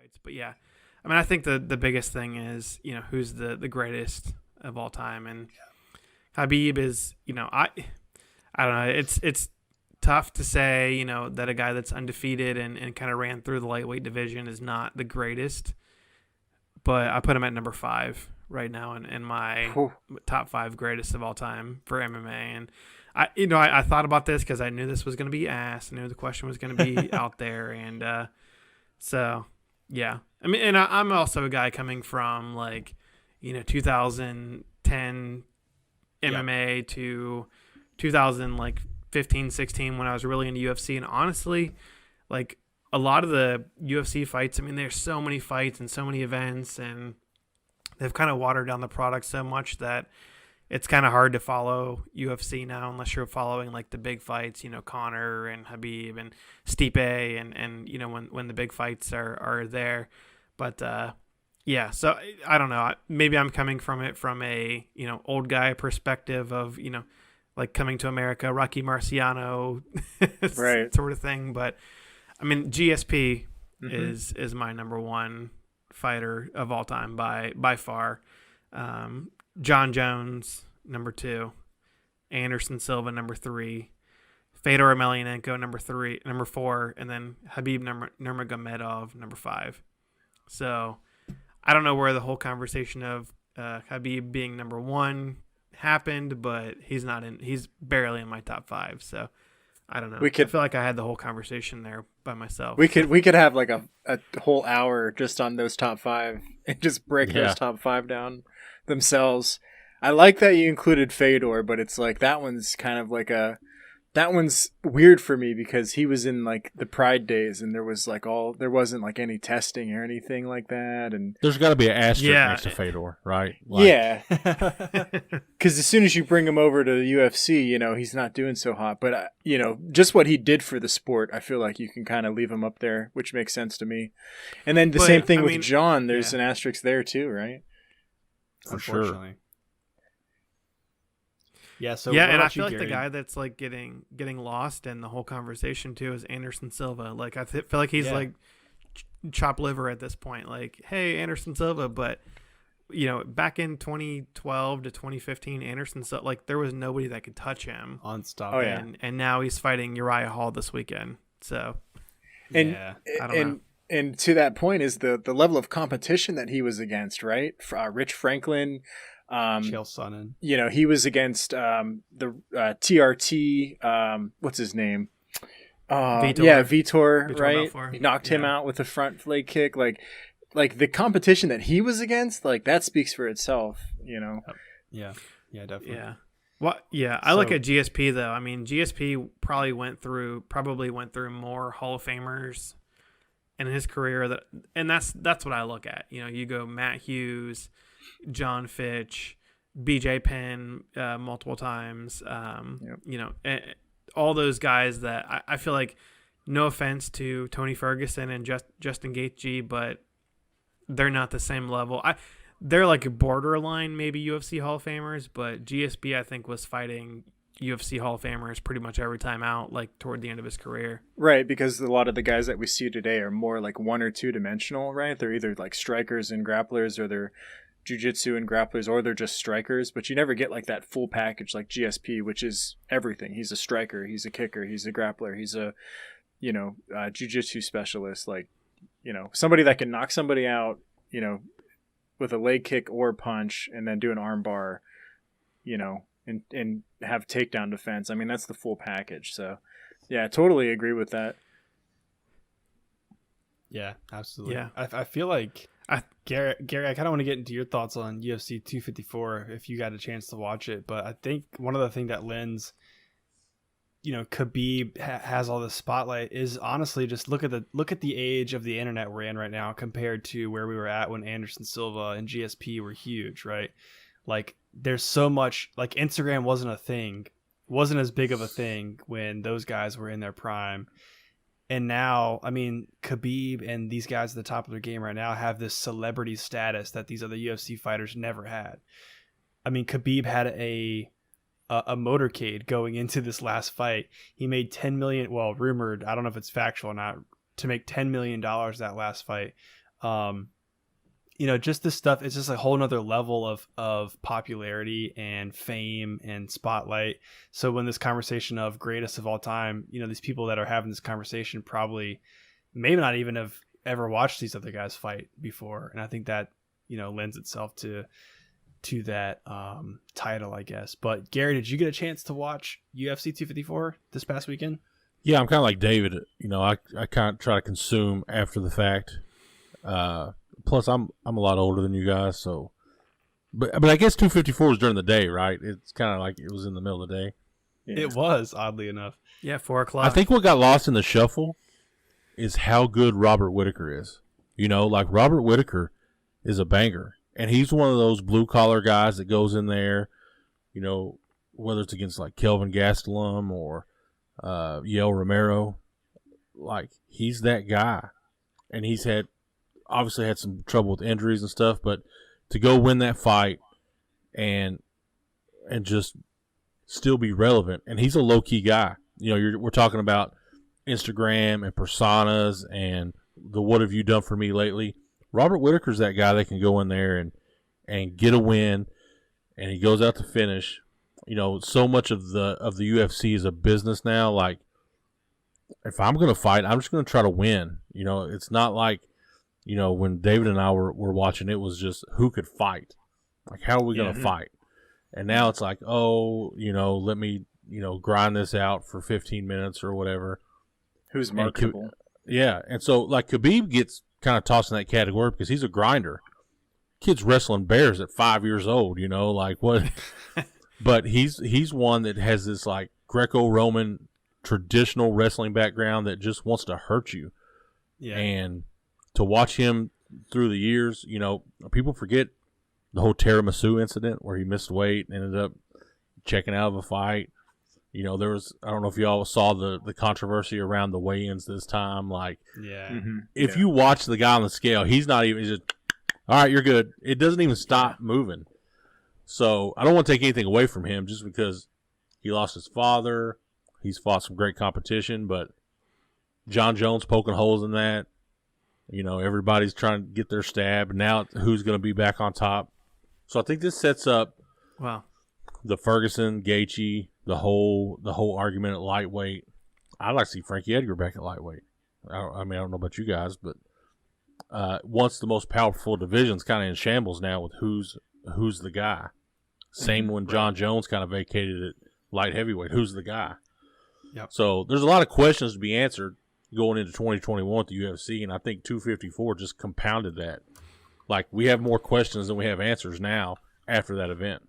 fights. But yeah, I mean, I think the biggest thing is, who's the greatest of all time, and Khabib is, I don't know, it's tough to say, that a guy that's undefeated and kind of ran through the lightweight division is not the greatest, but I put him at number 5 right now in my top 5 greatest of all time for MMA. And I thought about this because I knew this was going to be asked. I knew the question was going to be out there. And so, yeah. I mean, and I'm also a guy coming from 2010 MMA to 2015, 16 when I was really into UFC. And honestly, a lot of the UFC fights, I mean, there's so many fights and so many events, and they've kind of watered down the product so much that it's kind of hard to follow UFC now unless you're following the big fights, Conor and Khabib and Stipe and when the big fights are there. But yeah, so I don't know. Maybe I'm coming from it from a, old guy perspective of, coming to America, Rocky Marciano right. sort of thing. But I mean, GSP is my number 1 fighter of all time by far. John Jones, number 2, Anderson Silva, number 3, Fedor Emelianenko, number 4, and then Khabib Nurmagomedov, number 5. So I don't know where the whole conversation of Khabib being number 1 happened, but he's barely in my top 5. So I don't know. I feel like I had the whole conversation there by myself. We could have a whole hour just on those top 5 and just break those top 5 down themselves. I like that you included Fedor, but it's that one's kind of that one's weird for me because he was in the Pride days and there was there wasn't any testing or anything like that, and there's got to be an asterisk next to Fedor, right? Yeah, because as soon as you bring him over to the UFC, he's not doing so hot. But just what he did for the sport, I feel like you can kind of leave him up there, which makes sense to me. And then same thing with John. There's an asterisk there too, right? For sure. Yeah, so and I feel like the guy that's getting lost in the whole conversation too is Anderson Silva. I feel like he's chopped liver at this point. Hey, Anderson Silva, but back in 2012 to 2015, Anderson Silva, there was nobody that could touch him. Unstoppable. Oh, yeah. And now he's fighting Uriah Hall this weekend. So and I don't know. And to that point is the level of competition that he was against, right? Rich Franklin. Chael Sonnen. He was against the TRT. What's his name? Vitor. Yeah, Vitor, right? Belfort. He knocked him out with a front leg kick. The competition that he was against, that speaks for itself. Yeah, definitely. Yeah. Well, yeah. I look at GSP though. I mean, GSP probably went through more Hall of Famers in his career. That's what I look at. You go Matt Hughes, John Fitch, BJ Penn multiple times, all those guys that I feel like, no offense to Tony Ferguson and Justin Gaethje, but they're not the same level. They're borderline maybe UFC Hall of Famers, but GSP I think was fighting UFC Hall of Famers pretty much every time out, toward the end of his career. Right, because a lot of the guys that we see today are more 1 or 2 dimensional, right? They're either strikers and grapplers, or they're jiu-jitsu and grapplers, or they're just strikers, but you never get that full package like GSP, which is everything. He's a striker, he's a kicker, he's a grappler, he's a jiu-jitsu specialist, somebody that can knock somebody out, with a leg kick or punch, and then do an arm bar, and have takedown defense. I mean, that's the full package. So yeah, I totally agree with that. Yeah, absolutely. Yeah. I feel like Gary, I kind of want to get into your thoughts on UFC 254 if you got a chance to watch it. But I think one of the things that lends, Khabib has all this spotlight is honestly just look at the age of the internet we're in right now compared to where we were at when Anderson Silva and GSP were huge, right? There's so much, Instagram wasn't as big of a thing when those guys were in their prime. And now, I mean, Khabib and these guys at the top of their game right now have this celebrity status that these other UFC fighters never had. I mean, Khabib had a motorcade going into this last fight. He made $10 million, well, rumored, I don't know if it's factual or not, to make $10 million that last fight. Just this stuff, it's just a whole nother level of popularity and fame and spotlight. So when this conversation of greatest of all time, these people that are having this conversation probably maybe not even have ever watched these other guys fight before. And I think that, lends itself to that title, I guess. But Gary, did you get a chance to watch UFC 254 this past weekend? Yeah, I'm kind of like David. I kind of try to consume after the fact. Plus, I'm a lot older than you guys, so. But I guess 254 was during the day, right? It's kind of like it was in the middle of the day. Yeah. It was, oddly enough. Yeah, 4 o'clock. I think what got lost in the shuffle is how good Robert Whittaker is. Like Robert Whittaker is a banger, and he's one of those blue collar guys that goes in there. Whether it's against like Kelvin Gastelum or Yael Romero, like he's that guy, and he's obviously had some trouble with injuries and stuff, but to go win that fight and just still be relevant, and he's a low key guy. We're talking about Instagram and personas and the what have you done for me lately. Robert Whittaker's that guy that can go in there and get a win, and he goes out to finish. So much of the UFC is a business now. Like, if I'm going to fight, I'm just going to try to win. It's not like, when David and I were watching, it was just who could fight. Like, how are we going to fight? And now it's like, let me, grind this out for 15 minutes or whatever. Who's marketable? Yeah. And so, like, Khabib gets kind of tossed in that category because he's a grinder. Kid's wrestling bears at 5 years old, like what? But he's one that has this, like, Greco-Roman traditional wrestling background that just wants to hurt you. Yeah. And to watch him through the years, people forget the whole tiramisu incident where he missed weight and ended up checking out of a fight. There was, I don't know if y'all saw the controversy around the weigh-ins this time. Like, yeah, if you watch the guy on the scale, he's just, all right, you're good. It doesn't even stop moving. So I don't want to take anything away from him just because he lost his father. He's fought some great competition, but John Jones poking holes in that. Everybody's trying to get their stab. Now who's going to be back on top? So I think this sets up the Ferguson, Gaethje, the whole argument at lightweight. I'd like to see Frankie Edgar back at lightweight. I don't know about you guys, but once the most powerful division's kind of in shambles now with who's the guy. Same when John Jones kind of vacated at light heavyweight. Who's the guy? Yep. So there's a lot of questions to be answered going into 2021 at the UFC, and I think 254 just compounded that. Like, we have more questions than we have answers now after that event.